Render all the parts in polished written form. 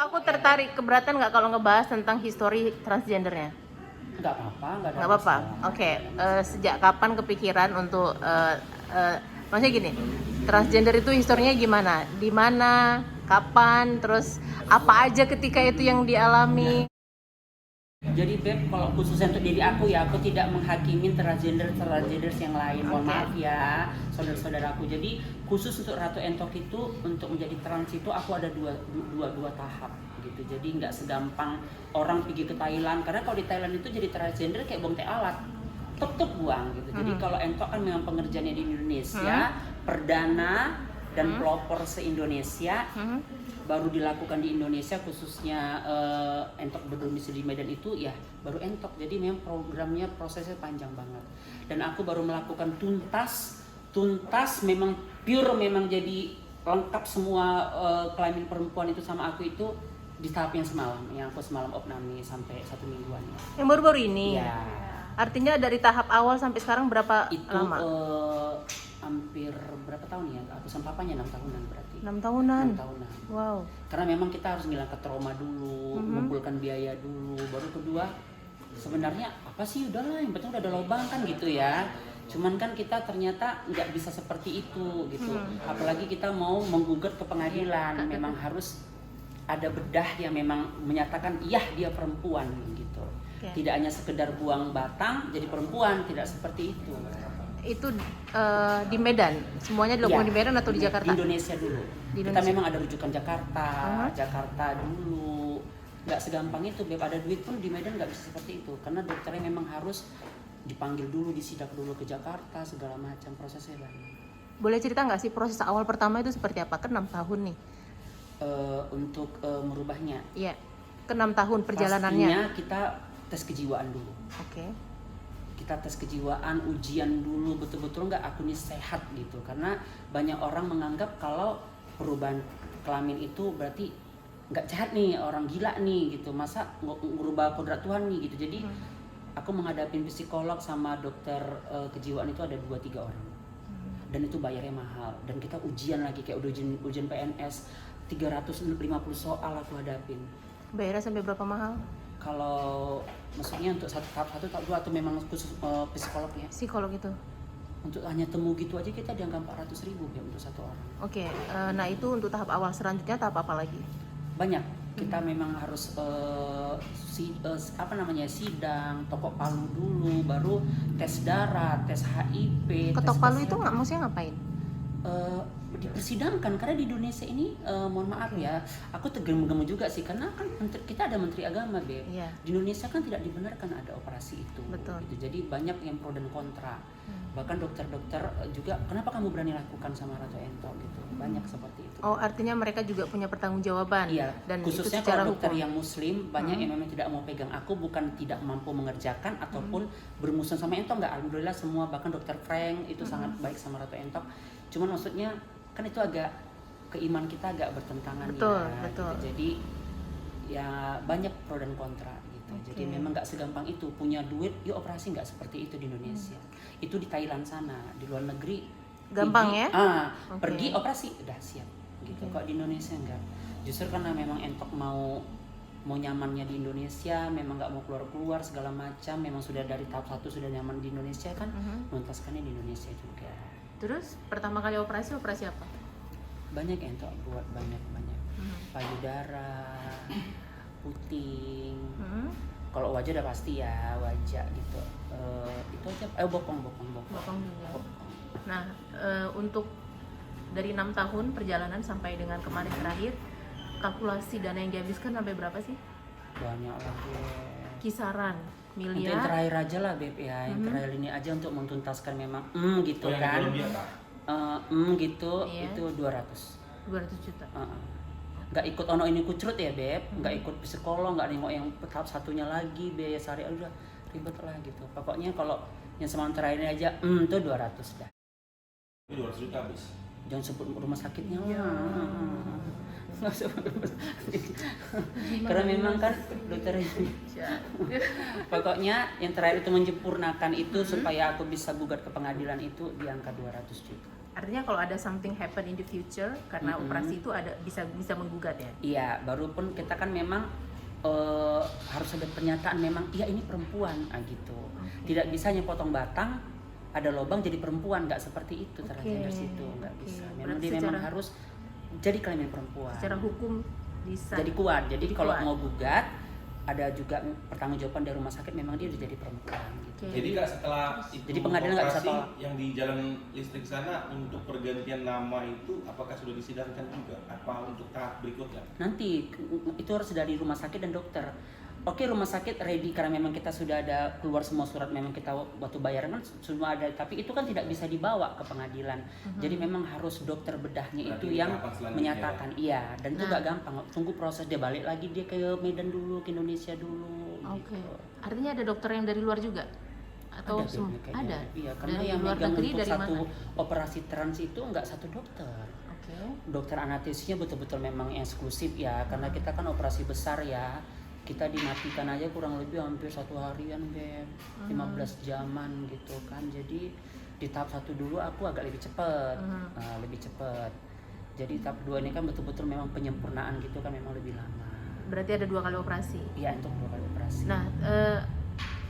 aku tertarik, keberatan nggak kalau ngebahas tentang histori transgendernya? Nggak apa-apa, nggak ada Nggak apa-apa. masalah. Oke. Sejak kapan kepikiran untuk maksudnya gini, transgender itu historinya gimana? Di mana? Kapan? Terus apa aja ketika itu yang dialami? Jadi Beb, kalau khususnya untuk diri aku ya, aku tidak menghakimi transgender yang lain. Mohon Oke. maaf ya, saudara-saudaraku. Jadi khusus untuk Ratu Entok itu, untuk menjadi trans itu aku ada dua tahap gitu. Jadi nggak segampang orang pergi ke Thailand. Karena kalau di Thailand itu jadi transgender kayak bong teh alat, tetep buang gitu. Jadi kalau Entok kan memang pengerjaannya di Indonesia, perdana dan pelopor se-Indonesia. Baru dilakukan di Indonesia, khususnya Entok berdomisili di Medan itu ya baru Entok. Jadi memang programnya prosesnya panjang banget. Dan aku baru melakukan tuntas memang pure, memang jadi lengkap semua kelamin perempuan itu sama aku itu di tahap yang semalam, yang aku semalam opname sampai 1 mingguan. Yang baru-baru ini. Ya. Artinya dari tahap awal sampai sekarang berapa Itu lama? hampir berapa tahun ya? Aku sama papanya 6 tahunan berarti. 6 tahunan. 6 tahunan. Wow. Karena memang kita harus ngilangkan trauma dulu, mengumpulkan biaya dulu, baru kedua sebenarnya apa sih, udahlah yang penting udah ada lubang kan gitu ya. Cuman kan kita ternyata nggak bisa seperti itu gitu. Apalagi kita mau menggugat ke pengadilan, memang harus ada bedah yang memang menyatakan iya dia perempuan gitu. Tidak hanya sekedar buang batang jadi perempuan, tidak seperti itu. Itu di Medan, semuanya dilakukan di Medan atau di Jakarta? Di Indonesia dulu. Di Kita Indonesia. memang ada rujukan Jakarta dulu. Nggak segampang itu, Beb. Ada duit pun di Medan nggak bisa seperti itu. Karena dokternya memang harus dipanggil dulu, disidak dulu ke Jakarta, segala macam prosesnya banyak. Boleh cerita nggak sih proses awal pertama itu seperti apa? Kan 6 tahun nih. Untuk merubahnya. Iya. Ke 6 tahun perjalanannya. Pastinya kita tes kejiwaan dulu. Oke. Kita tes kejiwaan, ujian dulu betul-betul nggak aku ini sehat gitu. Karena banyak orang menganggap kalau perubahan kelamin itu berarti nggak sehat nih, orang gila nih gitu. Masa merubah kodrat Tuhan nih gitu. Jadi aku menghadapi psikolog sama dokter kejiwaan itu ada 2-3 orang. Dan itu bayarnya mahal. Dan kita ujian lagi kayak ujian PNS 350 soal aku hadapin. Bayarnya sampai berapa mahal? Kalau maksudnya untuk tahap 1, tahap 2 atau memang khusus psikolog ya? Psikolog itu. Untuk hanya temu gitu aja kita dianggap 400.000 ya untuk satu orang. Oke. Nah itu untuk tahap awal. Selanjutnya tahap apa lagi? Banyak. Kita memang harus sidang, ketok palu dulu, baru tes darah, tes HIV. Ketok palu itu nggak maksudnya ngapain? Dipersidangkan karena di Indonesia ini mohon maaf ya, aku tergemu-gemu juga sih karena kan kita ada Menteri Agama, Beb. Iya. Di Indonesia kan tidak dibenarkan ada operasi itu. Betul. Gitu. Jadi banyak yang pro dan kontra. Bahkan dokter-dokter juga, kenapa kamu berani lakukan sama Ratu Entok gitu. Banyak seperti itu. Oh, artinya mereka juga punya pertanggungjawaban. Iya. Dan Khususnya itu secara kalau dokter hukum. yang muslim banyak yang memang tidak mau pegang aku, bukan tidak mampu mengerjakan ataupun bermusuhan sama Entok, enggak. Alhamdulillah semua, bahkan dokter Frank itu sangat baik sama Ratu Entok. Cuman maksudnya kan itu agak keiman kita agak bertentangan. Betul, ya. betul. Gitu. Jadi ya banyak pro dan kontra gitu. Jadi memang nggak segampang itu, punya duit yuk operasi, nggak seperti itu di Indonesia. Itu di Thailand sana, di luar negeri Gampang pergi, ya? pergi operasi udah siap gitu. Kok di Indonesia enggak? Justru karena memang Entok mau nyamannya di Indonesia, memang nggak mau keluar segala macam, memang sudah dari tahap 1 sudah nyaman di Indonesia kan, menuntaskannya di Indonesia juga. Terus pertama kali operasi apa? Banyak Entok buat banyak payudara, puting. Kalau wajah udah pasti ya, wajah gitu. Itu aja. Bokong. Bokong juga. Nah, untuk dari 6 tahun perjalanan sampai dengan kemarin terakhir, kalkulasi dana yang dihabiskan sampai berapa sih? Banyak lah. Kisaran Untuk miliar. yang terakhir aja lah, Beb ya. Yang terakhir ini aja untuk mentuntaskan memang gitu kan. Gitu, Iya. itu 200. 200 juta. Nggak ikut ono ini kucrut ya, Beb. Nggak ikut psikolog, nggak nengok yang tahap satunya lagi, biaya sehari udah ribet lah gitu. Pokoknya kalau yang semalam terakhir ini aja, itu 200 dah. 200 juta habis. Jangan sebut rumah sakitnya lah. Iya. Nggak sebut rumah sakit. Karena memang kan dokter ini. Pokoknya yang terakhir itu menyempurnakan itu supaya aku bisa gugat ke pengadilan itu di angka 200 juta. Artinya kalau ada something happen in the future karena operasi itu ada bisa menggugat ya. Iya, baru pun kita kan memang harus ada pernyataan memang iya ini perempuan gitu. Tidak bisa hanya potong batang ada lubang jadi perempuan, nggak seperti itu transgender situ nggak bisa. Memang Berarti dia memang harus jadi kelamin perempuan. Secara hukum bisa. Jadi kuat. Jadi kalau mau gugat ada juga pertanggungjawaban dari rumah sakit memang dia udah jadi perempuan gitu. Jadi Kak, setelah itu Jadi pengadilan nggak bisa operasi tolak. yang di jalan listrik sana untuk pergantian nama itu apakah sudah disidangkan juga? Apa untuk tahap berikutnya? Nanti itu harus dari rumah sakit dan dokter. Oke, rumah sakit ready karena memang kita sudah ada keluar semua surat, memang kita waktu bayaran kan semua ada, tapi itu kan tidak bisa dibawa ke pengadilan. Jadi memang harus dokter bedahnya Berarti itu yang tahapan selanjutnya menyatakan iya, dan itu gak gampang. Tunggu proses dia balik lagi, dia ke Medan dulu, ke Indonesia dulu. Oke. Gitu. Artinya ada dokter yang dari luar juga? Atau Ada, semua? kayaknya. Ada. Iya, karena Dari yang luar megang negeri untuk dari satu mana? operasi trans itu nggak satu dokter. Oke. Dokter anestesinya betul-betul memang eksklusif ya, karena kita kan operasi besar ya. Kita dimatikan aja kurang lebih hampir 1 harian, Beb. 15 jaman gitu kan. Jadi di tahap 1 dulu aku agak lebih cepet, lebih cepet. Jadi tahap 2 ini kan betul-betul memang penyempurnaan gitu kan, memang lebih lama. Berarti ada 2 kali operasi. Iya, untuk 2 kali operasi. Nah,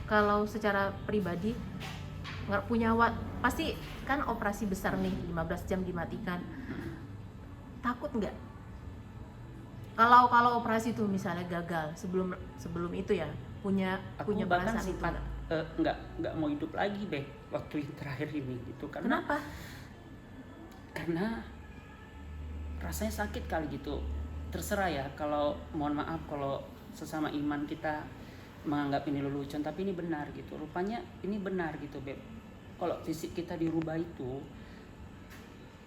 kalau secara pribadi nggak punya pasti kan operasi besar nih 15 jam dimatikan. Takut nggak? Kalau operasi itu misalnya gagal sebelum itu ya punya Aku punya bahkan perasaan itu sempat nggak? nggak mau hidup lagi, Beb, waktu yang terakhir ini gitu. Kenapa? Karena rasanya sakit kali gitu. Terserah ya, kalau mohon maaf kalau sesama iman kita menganggap ini lelucon, tapi ini benar gitu. Rupanya ini benar gitu, Beb. Kalau fisik kita dirubah itu,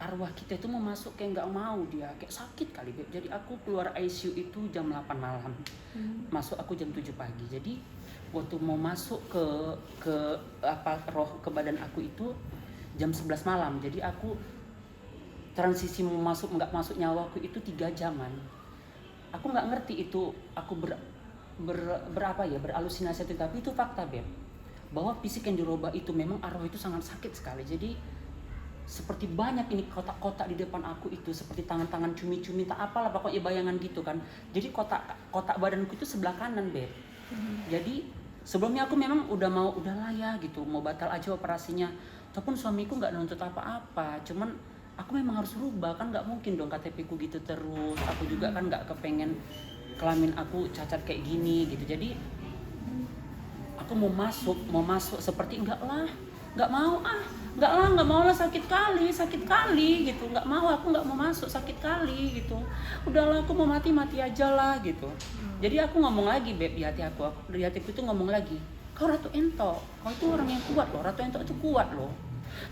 arwah kita itu mau masuk kayak nggak mau, dia kayak sakit kali, Beb. Jadi aku keluar ICU itu jam 8 malam, masuk aku jam 7 pagi. Jadi waktu mau masuk ke roh ke badan aku itu jam 11 malam. Jadi aku transisi mau masuk nggak masuk nyawaku itu 3 jaman. Aku nggak ngerti itu aku beralusinasi, tapi itu fakta, Beb, bahwa fisik yang dirubah itu memang arwah itu sangat sakit sekali. Jadi seperti banyak ini kotak-kotak di depan aku itu, seperti tangan-tangan cumi-cumi tak apalah pokoknya bayangan gitu kan. Jadi kotak badanku itu sebelah kanan, Beb. Jadi sebelumnya aku memang udahlah ya gitu, mau batal aja operasinya. Ataupun suamiku nggak nuntut apa-apa, cuman aku memang harus rubah kan, nggak mungkin dong KTP ku gitu terus. Aku juga kan nggak kepengen kelamin aku cacat kayak gini gitu. Jadi aku mau masuk seperti nggak mau lah, sakit kali gitu, nggak mau, aku nggak mau masuk, sakit kali gitu, udahlah aku mau mati aja lah gitu. Jadi aku ngomong lagi, Beb, di hatiku itu ngomong lagi, kau Ratu Ento, kau itu orang yang kuat loh, Ratu Ento itu kuat loh,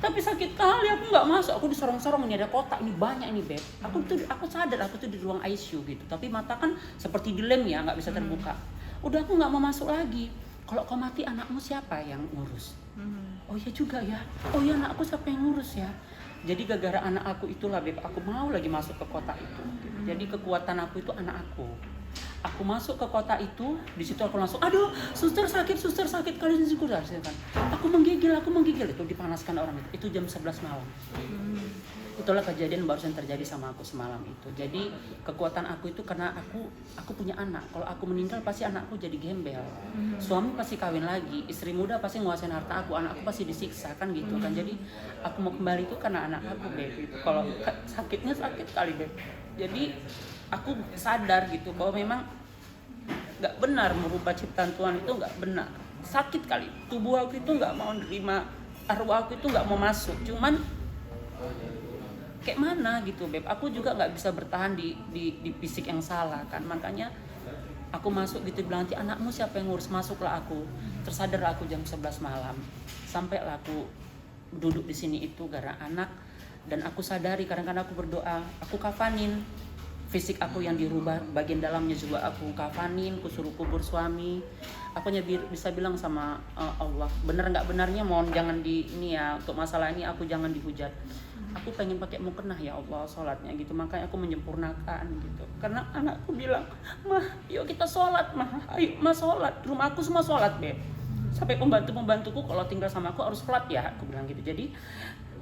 tapi sakit kali, aku nggak masuk. Aku disorong-sorong, ini ada kotak, ini banyak ini, Beb. Aku sadar aku tuh di ruang ICU gitu, tapi mata kan seperti dilem ya, nggak bisa terbuka. Udah aku nggak mau masuk lagi. Kalau kau mati, anakmu siapa yang ngurus? Oh iya juga ya. Oh iya, anakku siapa yang ngurus ya? Jadi gara-gara anak aku itulah, Beb, aku mau lagi masuk ke kota itu. Jadi kekuatan aku itu anak aku. Aku masuk ke kota itu, di situ aku langsung, aduh, suster sakit kalian kan. Aku menggigil itu dipanaskan orang itu jam 11 malam. Itulah kejadian barusan terjadi sama aku semalam itu. Jadi kekuatan aku itu karena aku punya anak. Kalau aku meninggal pasti anakku jadi gembel. Suami pasti kawin lagi, istri muda pasti nguasain harta aku, anakku pasti disiksa kan gitu kan. Jadi aku mau kembali itu karena anak aku, Beb. Kalau sakitnya sakit kali, Beb. Jadi aku sadar gitu bahwa memang nggak benar merubah ciptaan Tuhan, itu nggak benar. Sakit kali, tubuh aku itu nggak mau nerima, arwah aku itu nggak mau masuk. Cuman kayak mana gitu, Beb, aku juga nggak bisa bertahan di fisik yang salah kan. Makanya aku masuk gitu, bilang nanti anakmu siapa yang ngurus. Masuklah aku, tersadar aku jam 11 malam. Sampailah aku duduk di sini itu gara anak. Dan aku sadari kadang-kadang aku berdoa, aku kafanin fisik aku yang dirubah, bagian dalamnya juga aku kafanin, aku suruh kubur suami. Aku bisa bilang sama Allah, bener nggak benarnya mohon jangan ini ya, untuk masalah ini aku jangan dihujat. Aku pengen pakai mukena ya Allah sholatnya gitu, makanya aku menyempurnakan gitu. Karena anakku bilang, mah yuk kita sholat mah, ayo mah sholat, rumah aku semua sholat, Beb. Sampai pembantuku kalau tinggal sama aku harus sholat ya, aku bilang gitu. Jadi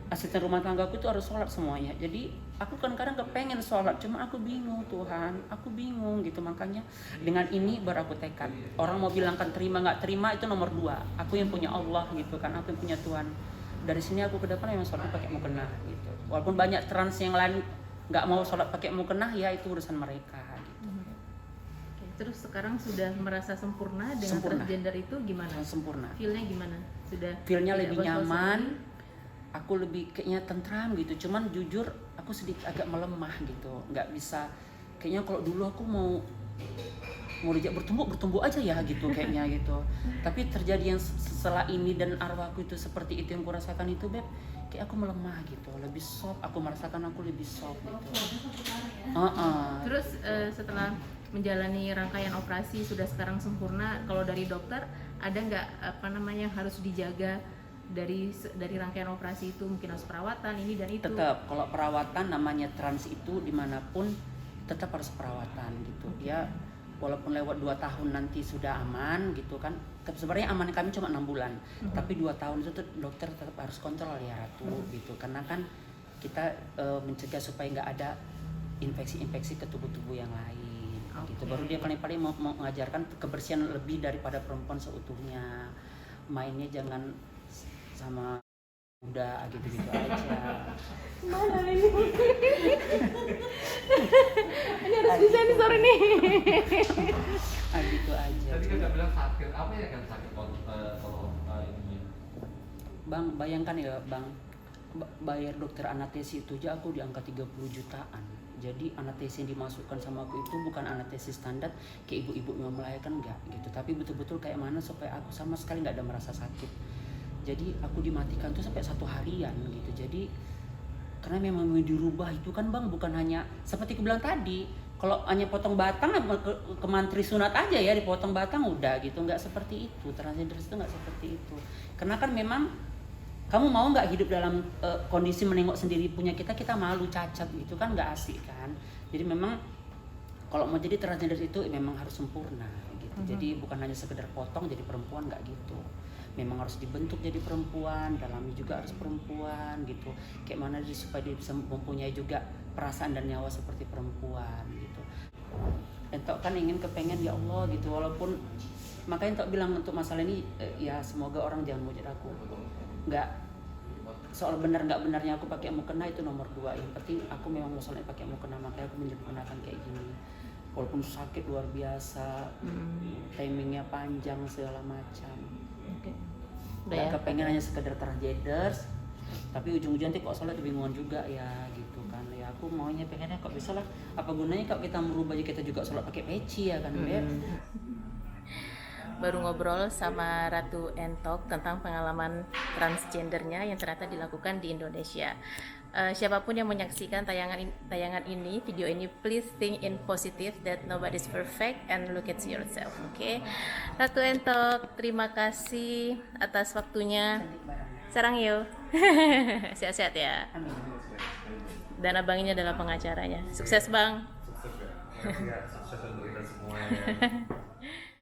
asisten rumah tanggaku itu harus sholat semuanya. Jadi aku kan kadang kepengen sholat, cuma aku bingung Tuhan, aku bingung gitu. Makanya dengan ini baru aku tekad. Orang mau bilang kan terima nggak terima itu nomor 2. Aku yang punya Allah gitu kan, aku yang punya Tuhan. Dari sini aku ke depan memang sholat pakai mukena gitu. Walaupun banyak trans yang lain nggak mau sholat pakai mukena, ya itu urusan mereka gitu. Oke, terus sekarang sudah merasa sempurna dengan Sempurna. transgender itu gimana? Sempurna. Feel-nya gimana? Sudah Feel-nya tidak lebih was-was nyaman. lagi? Aku lebih kayaknya tentram gitu, cuman jujur aku sedikit agak melemah gitu, nggak bisa kayaknya kalau dulu aku mau dijak bertumbuh aja ya gitu kayaknya gitu. Tapi terjadi yang setelah ini dan arwahku itu seperti itu yang kurasakan itu Beb, kayak aku melemah gitu, lebih soft, aku merasakan aku lebih soft gitu. Terus setelah menjalani rangkaian operasi sudah sekarang sempurna, kalau dari dokter ada nggak apa namanya yang harus dijaga dari rangkaian operasi itu, mungkin harus perawatan ini dan itu? Tetap kalau perawatan namanya trans itu dimanapun tetap harus perawatan gitu ya, walaupun lewat 2 tahun nanti sudah aman gitu kan. Sebenarnya aman kami cuma 6 bulan, tapi 2 tahun itu dokter tetap harus kontrol ya Ratu gitu, karena kan kita mencegah supaya nggak ada infeksi-infeksi ke tubuh-tubuh yang lain gitu. Baru dia paling-paling mau mengajarkan kebersihan lebih daripada perempuan seutuhnya, mainnya jangan sama udah gitu-gitu aja. Mana ini? Ini harus disensor nih. Gitu aja. Tadi kan nggak bilang sakit, apa ya kan sakit kalau ininya? Bang, bayangkan ya Bang, bayar dokter anestesi itu aja aku di angka 30 jutaan. Jadi anestesi yang dimasukkan sama aku itu bukan anestesi standar kayak ibu-ibu yang melahirkan, enggak gitu, tapi betul-betul kayak mana supaya aku sama sekali nggak ada merasa sakit. Jadi aku dimatikan tuh sampai 1 harian gitu. Jadi karena memang dirubah itu kan Bang, bukan hanya seperti aku bilang tadi, kalau hanya potong batang ke mantri sunat aja ya, dipotong batang udah gitu, nggak seperti itu. Transgender itu nggak seperti itu, karena kan memang kamu mau nggak hidup dalam kondisi menengok sendiri punya kita malu, cacat gitu kan, nggak asik kan. Jadi memang kalau mau jadi transgender itu memang harus sempurna gitu. Jadi bukan hanya sekedar potong jadi perempuan, nggak gitu. Memang harus dibentuk jadi perempuan, dalamnya juga harus perempuan gitu. Kayak mana dia supaya dia bisa mempunyai juga perasaan dan nyawa seperti perempuan gitu. Entok kan kepengen ya Allah gitu, walaupun makanya Entok bilang untuk masalah ini ya semoga orang jangan mujud aku. Nggak soal benar nggak benarnya aku pakai mukena itu nomor 2. Yang penting aku memang mau soalnya pakai mukena, makanya aku menyempurnakan kayak gini. Walaupun sakit luar biasa, timingnya panjang segala macam. Oke. Nggak kepengen hanya sekedar transgender, tapi ujung-ujungnya nanti kok soalnya kebingungan juga ya gitu kan. Ya aku maunya pengennya kok bisa lah, apa gunanya kalau kita merubah aja kita juga sholat pakai peci ya kan Beb. Baru ngobrol sama Ratu Entok tentang pengalaman transgendernya yang ternyata dilakukan di Indonesia. Siapapun yang menyaksikan tayangan ini, video ini, please think in positive that nobody's perfect and look at yourself. Oke, Ratu Entok, terima kasih atas waktunya. Sarang yuk, sehat-sehat ya. Amin. Dan abang ini adalah pengacaranya. Sukses bang. Sukses ya. Sukses untuk kita semua ya.